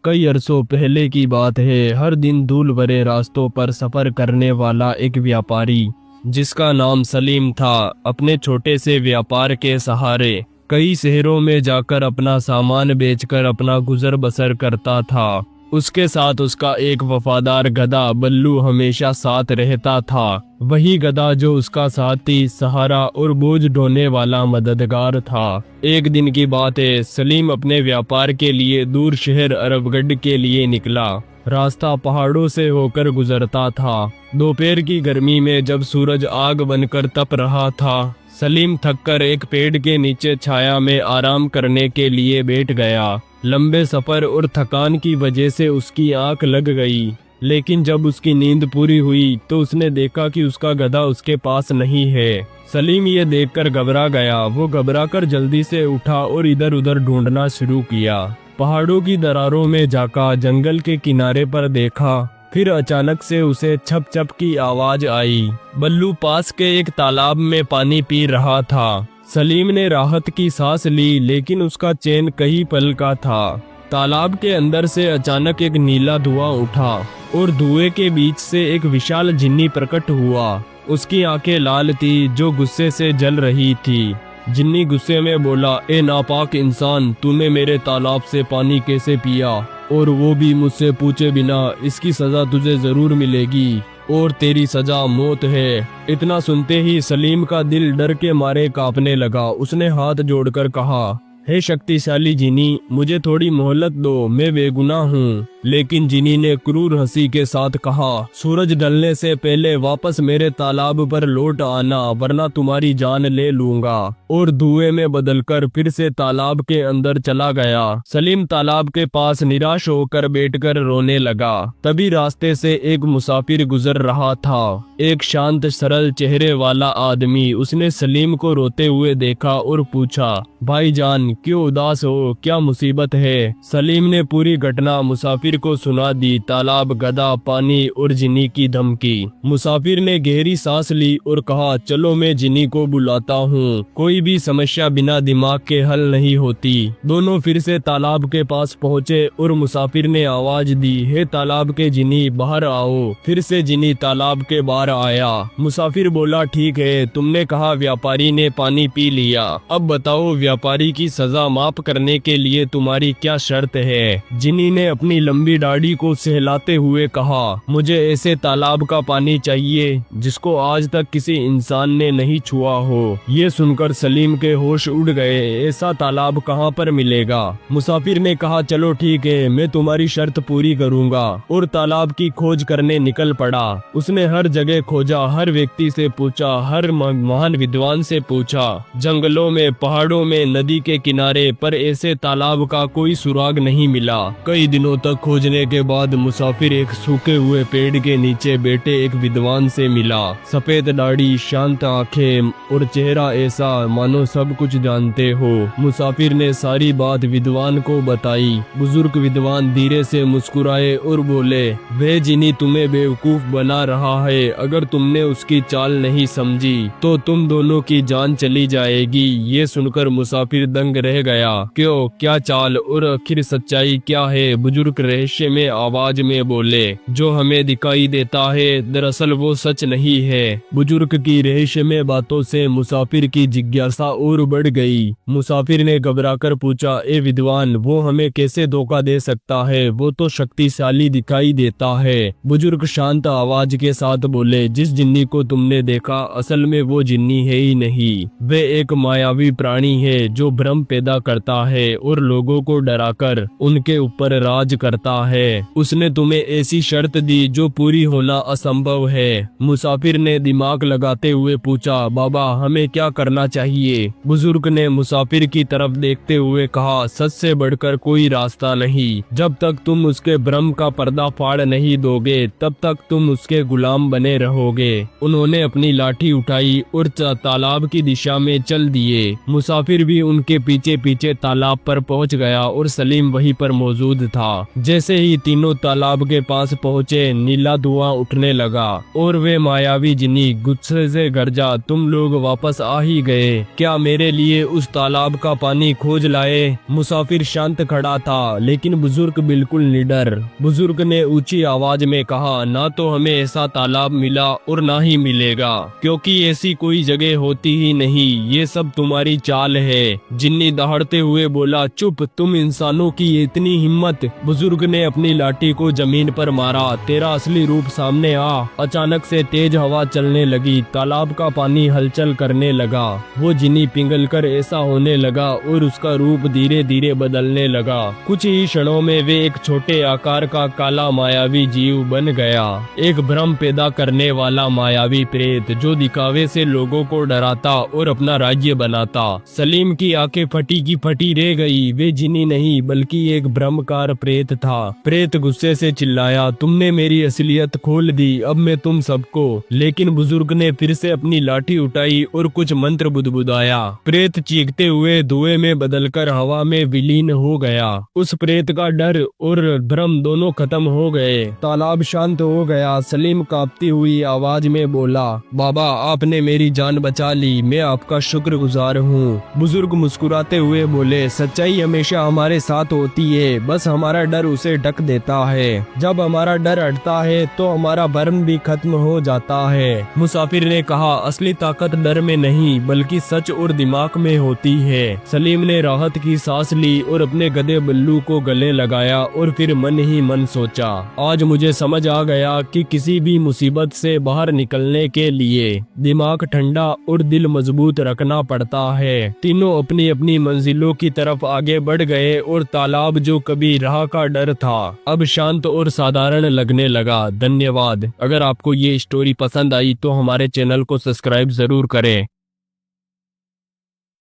कई अरसों पहले की बात है। हर दिन धूल भरे रास्तों पर सफर करने वाला एक व्यापारी जिसका नाम सलीम था, अपने छोटे से व्यापार के सहारे कई शहरों में जाकर अपना सामान बेचकर अपना गुजर बसर करता था। उसके साथ उसका एक वफादार गधा बल्लू हमेशा साथ रहता था। वही गधा जो उसका साथी, सहारा और बोझ ढोने वाला मददगार था। एक दिन की बात है, सलीम अपने व्यापार के लिए दूर शहर अरबगढ़ के लिए निकला। रास्ता पहाड़ों से होकर गुजरता था। दोपहर की गर्मी में जब सूरज आग बनकर तप रहा था, सलीम थककर एक पेड़ के नीचे छाया में आराम करने के लिए बैठ गया। लंबे सफर और थकान की वजह से उसकी आंख लग गई, लेकिन जब उसकी नींद पूरी हुई तो उसने देखा कि उसका गधा उसके पास नहीं है। सलीम ये देखकर घबरा गया। वो घबराकर जल्दी से उठा और इधर उधर ढूंढना शुरू किया। पहाड़ों की दरारों में झांका, जंगल के किनारे पर देखा, फिर अचानक से उसे छप छप की आवाज आई। बल्लू पास के एक तालाब में पानी पी रहा था। सलीम ने राहत की सांस ली, लेकिन उसका चैन कई पल का था। तालाब के अंदर से अचानक एक नीला धुआं उठा और धुएं के बीच से एक विशाल जिन्नी प्रकट हुआ। उसकी आंखें लाल थी, जो गुस्से से जल रही थी। जिन्नी गुस्से में बोला, ए नापाक इंसान, तूने मेरे तालाब से पानी कैसे पिया, और वो भी मुझसे पूछे बिना। इसकी सजा तुझे जरूर मिलेगी और तेरी सजा मौत है। इतना सुनते ही सलीम का दिल डर के मारे कांपने लगा। उसने हाथ जोड़कर कहा, हे शक्तिशाली जिनी, मुझे थोड़ी मोहलत दो, मैं बेगुनाह हूँ। लेकिन जिनी ने क्रूर हंसी के साथ कहा, सूरज ढलने से पहले वापस मेरे तालाब पर लौट आना, वरना तुम्हारी जान ले लूंगा। और धुएं में बदलकर फिर से तालाब के अंदर चला गया। सलीम तालाब के पास निराश होकर बैठकर रोने लगा। तभी रास्ते से एक मुसाफिर गुजर रहा था, एक शांत सरल चेहरे वाला आदमी। उसने सलीम को रोते हुए देखा और पूछा, भाईजान, क्यों उदास हो, क्या मुसीबत है? सलीम ने पूरी घटना मुसाफिर को सुना दी। तालाब, गधा, पानी और जिनी की धमकी। मुसाफिर ने गहरी सांस ली और कहा, चलो मैं जिनी को बुलाता हूँ। कोई भी समस्या बिना दिमाग के हल नहीं होती। दोनों फिर से तालाब के पास पहुँचे और मुसाफिर ने आवाज दी, हे तालाब के जिनी, बाहर आओ। फिर से जिनी तालाब के बाहर आया। मुसाफिर बोला, ठीक है, तुमने कहा व्यापारी ने पानी पी लिया। अब बताओ, व्यापारी की सजा माफ करने के लिए तुम्हारी क्या शर्त है? जिनी ने अपनी लंबी दाढ़ी को सहलाते हुए कहा, मुझे ऐसे तालाब का पानी चाहिए जिसको आज तक किसी इंसान ने नहीं छुआ हो। ये सुनकर सलीम के होश उड़ गए। ऐसा तालाब कहाँ पर मिलेगा? मुसाफिर ने कहा, चलो ठीक है, मैं तुम्हारी शर्त पूरी करूंगा। और तालाब की खोज करने निकल पड़ा। उसने हर जगह खोजा, हर व्यक्ति से पूछा, हर महान विद्वान से पूछा, जंगलों में, पहाड़ों में, नदी के किनारे, पर ऐसे तालाब का कोई सुराग नहीं मिला। कई दिनों तक खोजने के बाद मुसाफिर एक सूखे हुए पेड़ के नीचे बैठे एक विद्वान से मिला। सफेद दाढ़ी, शांत आंखें और चेहरा ऐसा मानो सब कुछ जानते हो। मुसाफिर ने सारी बात विद्वान को बताई। बुजुर्ग विद्वान धीरे से मुस्कुराए और बोले, वह जिनी तुम्हें बेवकूफ बना रहा है। अगर तुमने उसकी चाल नहीं समझी तो तुम दोनों की जान चली जाएगी। ये सुनकर मुसाफिर दंग रह गया। क्यों, क्या चाल और आखिर सच्चाई क्या है? बुजुर्ग रहस्य में आवाज में बोले, जो हमें दिखाई देता है दरअसल वो सच नहीं है। बुजुर्ग की रहस्य में बातों से मुसाफिर की जिज्ञासा और बढ़ गई। मुसाफिर ने घबराकर पूछा, ए विद्वान, वो हमें कैसे धोखा दे सकता है? वो तो शक्तिशाली दिखाई देता है। बुजुर्ग शांत आवाज के साथ बोले, जिस जिन्नी को तुमने देखा असल में वो जिन्नी है ही नहीं। वे एक मायावी प्राणी है जो भ्रम पैदा करता है और लोगों को डराकर उनके ऊपर राज करता है। उसने तुम्हें ऐसी शर्त दी जो पूरी होना असंभव है। मुसाफिर ने दिमाग लगाते हुए पूछा, बाबा, हमें क्या करना चाहिए? बुजुर्ग ने मुसाफिर की तरफ देखते हुए कहा, सच से बढ़कर कोई रास्ता नहीं। जब तक तुम उसके भ्रम का पर्दा फाड़ नहीं दोगे तब तक तुम उसके गुलाम बने रहोगे। उन्होंने अपनी लाठी उठाई और तालाब की दिशा में चल दिए। मुसाफिर भी उनके पीछे पीछे तालाब पर पहुंच गया और सलीम वहीं पर मौजूद था। जैसे ही तीनों तालाब के पास पहुँचे नीला धुआं उठने लगा और वे मायावी जिन्नी गुस्से से गरजा, तुम लोग वापस आ ही गए, क्या मेरे लिए उस तालाब का पानी खोज लाए? मुसाफिर शांत खड़ा था लेकिन बुजुर्ग बिल्कुल निडर। बुजुर्ग ने ऊंची आवाज में कहा, ना तो हमें ऐसा तालाब मिला और ना ही मिलेगा, क्योंकि ऐसी कोई जगह होती ही नहीं, ये सब तुम्हारी चाल है। जिन्नी दहाड़ते हुए बोला, चुप, तुम इंसानों की इतनी हिम्मत। बुजुर्ग ने अपनी लाठी को जमीन पर मारा, तेरा असली रूप सामने आ। अचानक से तेज हवा चलने लगी, तालाब का पानी हलचल करने लगा। वो जिन्नी पिघलकर ऐसा होने लगा और उसका रूप धीरे धीरे बदलने लगा। कुछ ही क्षणों में वे एक छोटे आकार का काला मायावी जीव बन गया, एक भ्रम पैदा करने वाला मायावी प्रेत जो दिखावे से लोगों को डराता और अपना राज्य बनाता। सलीम की आंखें फटी की फटी रह गई। वे जिन्नी नहीं बल्कि एक भ्रमकार प्रेत था। प्रेत गुस्से से चिल्लाया, तुमने मेरी असलियत खोल दी, अब मैं तुम सबको। लेकिन बुजुर्ग ने फिर से अपनी लाठी उठाई और कुछ मंत्र बुदबुदाया। प्रेत चीखते हुए धुएं में बदलकर हवा में विलीन हो गया। उस प्रेत का डर और भ्रम दोनों खत्म हो गए। तालाब शांत हो गया। सलीम कांपती हुई आवाज में बोला, बाबा, आपने मेरी जान बचा ली, मैं आपका शुक्रगुजार हूँ। बुजुर्ग मुस्कुराते हुए बोले, सच्चाई हमेशा हमारे साथ होती है, बस हमारा डर उसे ढक देता है। जब हमारा डर हटता है तो हमारा भ्रम भी खत्म हो जाता है। मुसाफिर ने कहा, असली ताकत डर में नहीं बल्कि सच और दिमाग में होती है। सलीम ने राहत की सांस ली और अपने गधे बल्लू को गले लगाया और फिर मन ही मन सोचा, आज मुझे समझ आ गया कि किसी भी मुसीबत से बाहर निकलने के लिए दिमाग ठंडा और दिल मजबूत रखना पड़ता है। तीनों अपनी अपनी मंजिलों की तरफ आगे बढ़ गए और तालाब जो कभी राह का डर था अब शांत और साधारण लगने लगा। धन्यवाद। अगर आपको ये स्टोरी पसंद आई तो हमारे चैनल को सब्सक्राइब जरूर करें।